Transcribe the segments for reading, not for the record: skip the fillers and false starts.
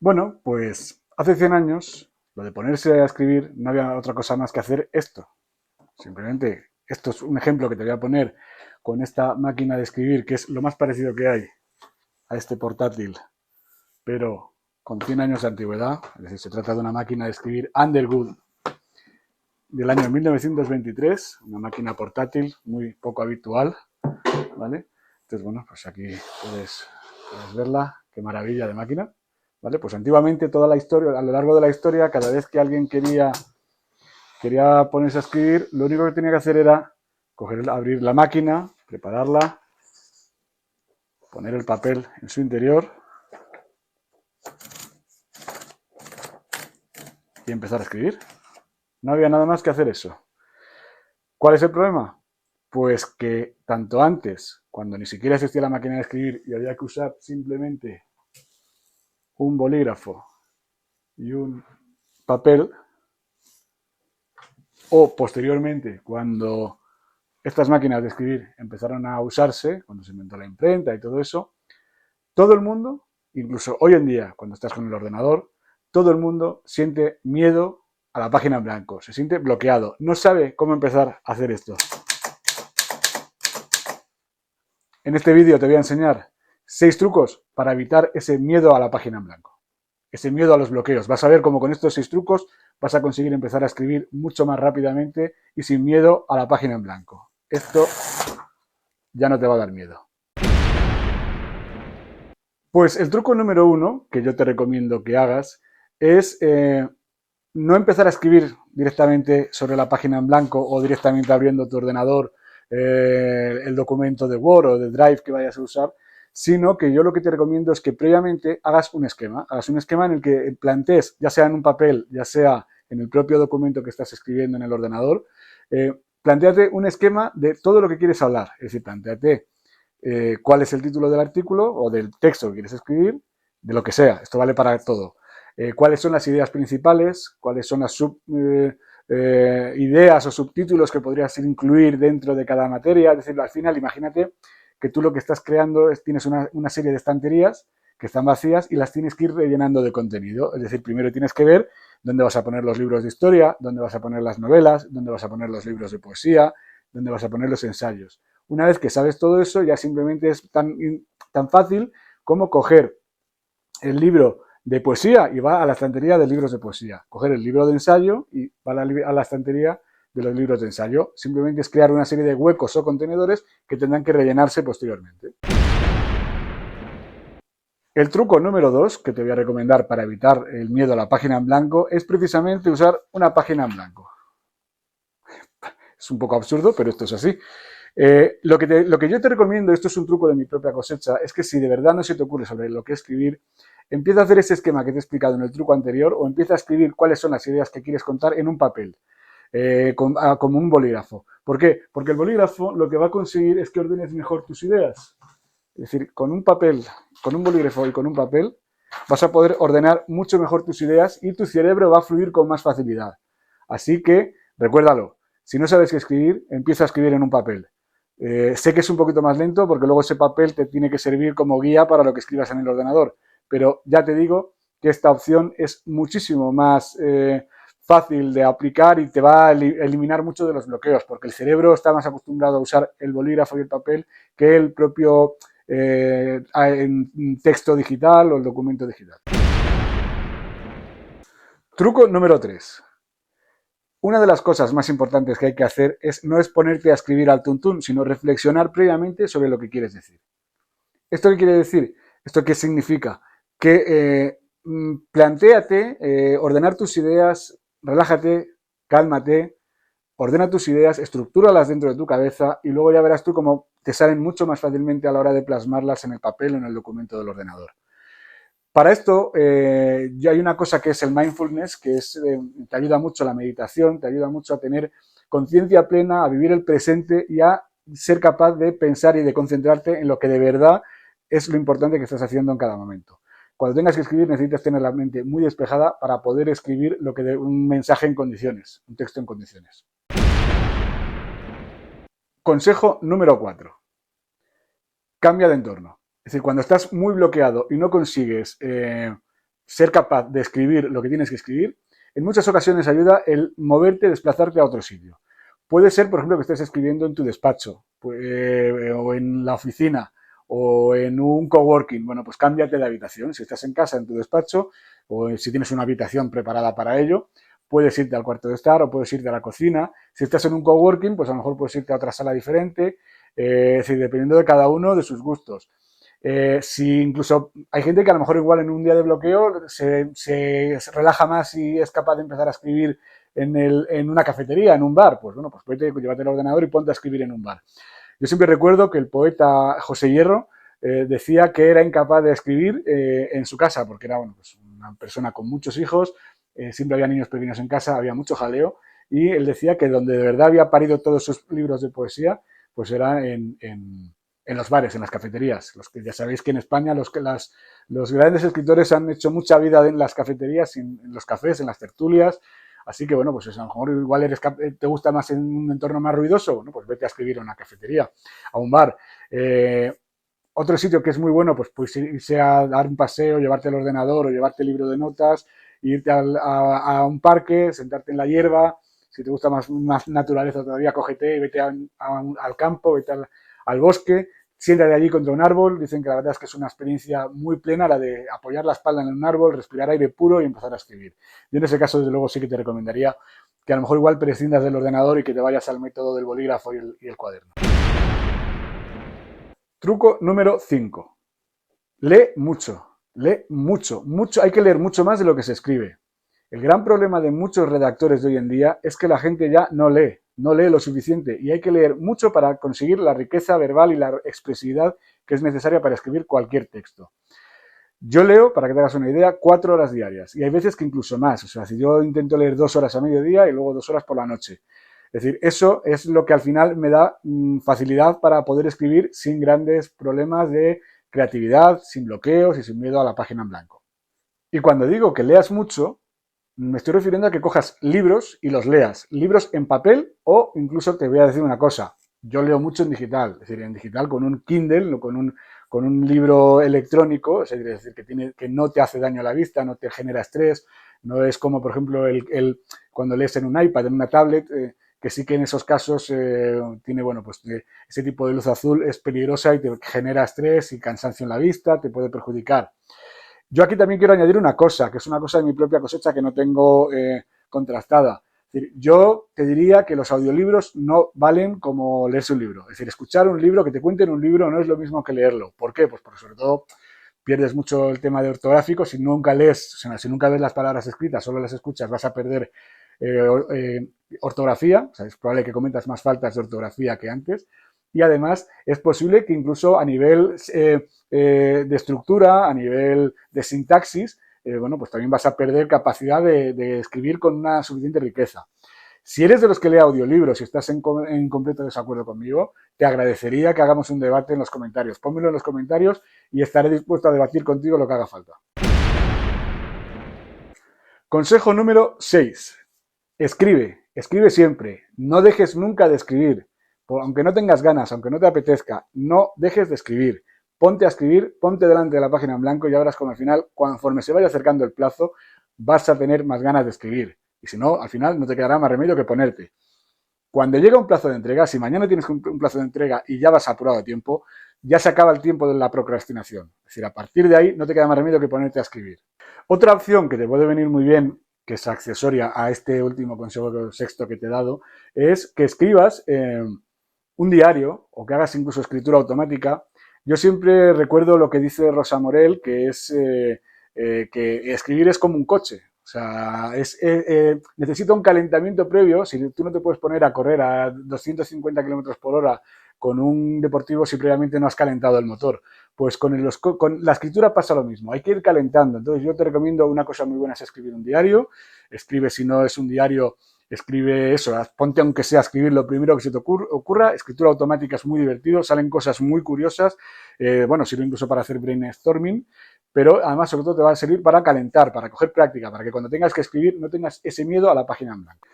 Bueno, pues hace 100 años, lo de ponerse a escribir, no había otra cosa más que hacer esto. Simplemente, esto es un ejemplo que te voy a poner con esta máquina de escribir, que es lo más parecido que hay a este portátil, pero con 100 años de antigüedad. Es decir, se trata de una máquina de escribir Underwood del año 1923, una máquina portátil muy poco habitual, ¿vale? Entonces, bueno, pues aquí puedes verla, qué maravilla de máquina, ¿vale? Pues antiguamente toda la historia, a lo largo de la historia, cada vez que alguien quería ponerse a escribir, lo único que tenía que hacer era abrir la máquina, prepararla, poner el papel en su interior y empezar a escribir. No había nada más que hacer eso. ¿Cuál es el problema? Pues que tanto antes, cuando ni siquiera existía la máquina de escribir y había que usar simplemente un bolígrafo y un papel, o posteriormente, cuando estas máquinas de escribir empezaron a usarse, cuando se inventó la imprenta y todo eso, todo el mundo, incluso hoy en día, cuando estás con el ordenador, todo el mundo siente miedo a la página en blanco, se siente bloqueado, no sabe cómo empezar a hacer esto. En este vídeo te voy a enseñar 6 trucos para evitar ese miedo a la página en blanco, ese miedo a los bloqueos. Vas a ver cómo con estos 6 trucos vas a conseguir empezar a escribir mucho más rápidamente y sin miedo a la página en blanco. Esto ya no te va a dar miedo. Pues el truco número 1 que yo te recomiendo que hagas es no empezar a escribir directamente sobre la página en blanco o directamente abriendo tu ordenador el documento de Word o de Drive que vayas a usar, sino que yo lo que te recomiendo es que previamente hagas un esquema en el que plantees, ya sea en un papel, ya sea en el propio documento que estás escribiendo en el ordenador, plantéate un esquema de todo lo que quieres hablar, es decir, plantéate cuál es el título del artículo o del texto que quieres escribir, de lo que sea, esto vale para todo. Cuáles son las ideas principales, cuáles son las ideas o subtítulos que podrías incluir dentro de cada materia. Es decir, al final, imagínate que tú lo que estás creando es, tienes una serie de estanterías que están vacías y las tienes que ir rellenando de contenido. Es decir, primero tienes que ver dónde vas a poner los libros de historia, dónde vas a poner las novelas, dónde vas a poner los libros de poesía, dónde vas a poner los ensayos. Una vez que sabes todo eso, ya simplemente es tan fácil como coger el libro de poesía y va a la estantería de libros de poesía. Coger el libro de ensayo y va a la estantería de los libros de ensayo. Simplemente es crear una serie de huecos o contenedores que tendrán que rellenarse posteriormente. El truco número 2 que te voy a recomendar para evitar el miedo a la página en blanco es precisamente usar una página en blanco. Es un poco absurdo, pero esto es así. Lo que yo te recomiendo, esto es un truco de mi propia cosecha, es que si de verdad no se te ocurre sobre lo que escribir, empieza a hacer ese esquema que te he explicado en el truco anterior o empieza a escribir cuáles son las ideas que quieres contar en un papel, como un bolígrafo. ¿Por qué? Porque el bolígrafo lo que va a conseguir es que ordenes mejor tus ideas. Es decir, con un papel, con un bolígrafo y con un papel, vas a poder ordenar mucho mejor tus ideas y tu cerebro va a fluir con más facilidad. Así que, recuérdalo, si no sabes qué escribir, empieza a escribir en un papel. Sé que es un poquito más lento porque luego ese papel te tiene que servir como guía para lo que escribas en el ordenador, pero ya te digo que esta opción es muchísimo más fácil de aplicar y te va a eliminar mucho de los bloqueos, porque el cerebro está más acostumbrado a usar el bolígrafo y el papel que el propio en texto digital o el documento digital. Truco número 3. Una de las cosas más importantes que hay que hacer no es ponerte a escribir al tuntún, sino reflexionar previamente sobre lo que quieres decir. ¿Esto qué quiere decir? ¿Esto qué significa? Que plantéate, ordenar tus ideas, relájate, cálmate, ordena tus ideas, estructúralas dentro de tu cabeza y luego ya verás tú cómo te salen mucho más fácilmente a la hora de plasmarlas en el papel o en el documento del ordenador. Para esto, ya hay una cosa que es el mindfulness, que te ayuda mucho a la meditación, te ayuda mucho a tener conciencia plena, a vivir el presente y a ser capaz de pensar y de concentrarte en lo que de verdad es lo importante que estás haciendo en cada momento. Cuando tengas que escribir necesitas tener la mente muy despejada para poder escribir un mensaje en condiciones, un texto en condiciones. Consejo número 4. Cambia de entorno. Es decir, cuando estás muy bloqueado y no consigues ser capaz de escribir lo que tienes que escribir, en muchas ocasiones ayuda el moverte, desplazarte a otro sitio. Puede ser, por ejemplo, que estés escribiendo en tu despacho, o en la oficina, o en un coworking. Bueno, pues cámbiate de habitación. Si estás en casa, en tu despacho, o si tienes una habitación preparada para ello, puedes irte al cuarto de estar o puedes irte a la cocina. Si estás en un coworking, pues a lo mejor puedes irte a otra sala diferente, es decir, dependiendo de cada uno de sus gustos. Si incluso hay gente que a lo mejor igual en un día de bloqueo se relaja más y es capaz de empezar a escribir en una cafetería, en un bar, pues bueno, pues llévate el ordenador y ponte a escribir en un bar. Yo siempre recuerdo que el poeta José Hierro decía que era incapaz de escribir en su casa, porque era bueno, pues una persona con muchos hijos, siempre había niños pequeños en casa, había mucho jaleo, y él decía que donde de verdad había parido todos sus libros de poesía, pues era en los bares, en las cafeterías. Los que ya sabéis que en España los grandes escritores han hecho mucha vida en las cafeterías, en los cafés, en las tertulias. Así que, bueno, pues a lo mejor igual te gusta más en un entorno más ruidoso, bueno, pues vete a escribir a una cafetería, a un bar. Otro sitio que es muy bueno, pues irse a dar un paseo, llevarte el ordenador o llevarte el libro de notas, irte a un parque, sentarte en la hierba. Si te gusta más naturaleza todavía, cógete y vete al campo, vete al bosque, siéntate allí contra un árbol. Dicen que la verdad es que es una experiencia muy plena la de apoyar la espalda en un árbol, respirar aire puro y empezar a escribir. Yo en ese caso, desde luego, sí que te recomendaría que a lo mejor igual prescindas del ordenador y que te vayas al método del bolígrafo y el cuaderno. Truco número 5. Lee mucho, mucho. Hay que leer mucho más de lo que se escribe. El gran problema de muchos redactores de hoy en día es que la gente ya no lee lo suficiente y hay que leer mucho para conseguir la riqueza verbal y la expresividad que es necesaria para escribir cualquier texto. Yo leo, para que te hagas una idea, 4 horas diarias y hay veces que incluso más. O sea, si yo intento leer 2 horas a mediodía y luego 2 horas por la noche. Es decir, eso es lo que al final me da facilidad para poder escribir sin grandes problemas de creatividad, sin bloqueos y sin miedo a la página en blanco. Y cuando digo que leas mucho, me estoy refiriendo a que cojas libros y los leas. Libros en papel o incluso te voy a decir una cosa. Yo leo mucho en digital, es decir, en digital con un Kindle o con un libro electrónico, es decir, que no te hace daño a la vista, no te genera estrés. No es como, por ejemplo, cuando lees en un iPad, en una tablet, que sí que en esos casos tiene, bueno, pues ese tipo de luz azul es peligrosa y te genera estrés y cansancio en la vista, te puede perjudicar. Yo aquí también quiero añadir una cosa, que es una cosa de mi propia cosecha que no tengo contrastada. Es decir, yo te diría que los audiolibros no valen como leerse un libro. Es decir, escuchar un libro, que te cuenten un libro, no es lo mismo que leerlo. ¿Por qué? Pues porque sobre todo pierdes mucho el tema de ortográfico. Si nunca lees, o sea, si nunca ves las palabras escritas, solo las escuchas, vas a perder ortografía. O sea, es probable que cometas más faltas de ortografía que antes. Y además es posible que incluso a nivel de estructura, a nivel de sintaxis, bueno, pues también vas a perder capacidad de escribir con una suficiente riqueza. Si eres de los que lee audiolibros y estás en completo desacuerdo conmigo, te agradecería que hagamos un debate en los comentarios. Pónmelo en los comentarios y estaré dispuesto a debatir contigo lo que haga falta. Consejo número 6. Escribe siempre. No dejes nunca de escribir. Aunque no tengas ganas, aunque no te apetezca, no dejes de escribir. Ponte a escribir, ponte delante de la página en blanco y ya verás como al final, conforme se vaya acercando el plazo, vas a tener más ganas de escribir. Y si no, al final no te quedará más remedio que ponerte. Cuando llega un plazo de entrega, si mañana tienes un plazo de entrega y ya vas apurado de tiempo, ya se acaba el tiempo de la procrastinación. Es decir, a partir de ahí no te queda más remedio que ponerte a escribir. Otra opción que te puede venir muy bien, que es accesoria a este último consejo sexto que te he dado, es que escribas un diario o que hagas incluso escritura automática. Yo siempre recuerdo lo que dice Rosa Morel, que es que escribir es como un coche. O sea, necesita un calentamiento previo. Si tú no te puedes poner a correr a 250 km por hora con un deportivo si previamente no has calentado el motor. Pues con la escritura pasa lo mismo. Hay que ir calentando. Entonces yo te recomiendo una cosa muy buena es escribir un diario. Escribe, si no es un diario, escribe eso, ponte aunque sea a escribir lo primero que se te ocurra. Escritura automática es muy divertido, salen cosas muy curiosas, bueno, sirve incluso para hacer brainstorming, pero además sobre todo te va a servir para calentar, para coger práctica, para que cuando tengas que escribir no tengas ese miedo a la página en blanco.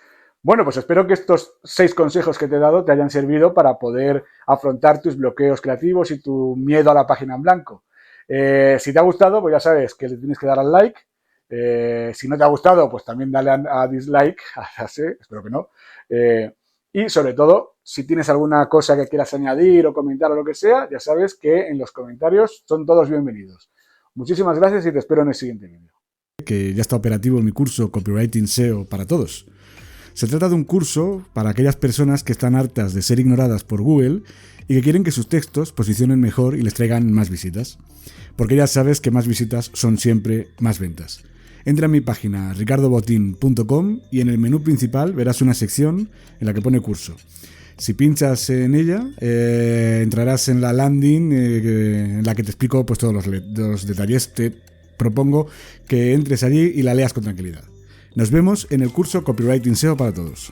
Bueno, pues espero que estos 6 consejos que te he dado te hayan servido para poder afrontar tus bloqueos creativos y tu miedo a la página en blanco. Si te ha gustado, pues ya sabes que le tienes que dar al like. Si no te ha gustado, pues también dale a dislike, espero que no. Y sobre todo, si tienes alguna cosa que quieras añadir o comentar o lo que sea, ya sabes que en los comentarios son todos bienvenidos. Muchísimas gracias y te espero en el siguiente vídeo. Que ya está operativo mi curso Copywriting SEO para todos. Se trata de un curso para aquellas personas que están hartas de ser ignoradas por Google y que quieren que sus textos posicionen mejor y les traigan más visitas. Porque ya sabes que más visitas son siempre más ventas. Entra en mi página ricardobotin.com y en el menú principal verás una sección en la que pone curso. Si pinchas en ella, entrarás en la landing en la que te explico pues, todos los detalles. Te propongo que entres allí y la leas con tranquilidad. Nos vemos en el curso Copywriting SEO para todos.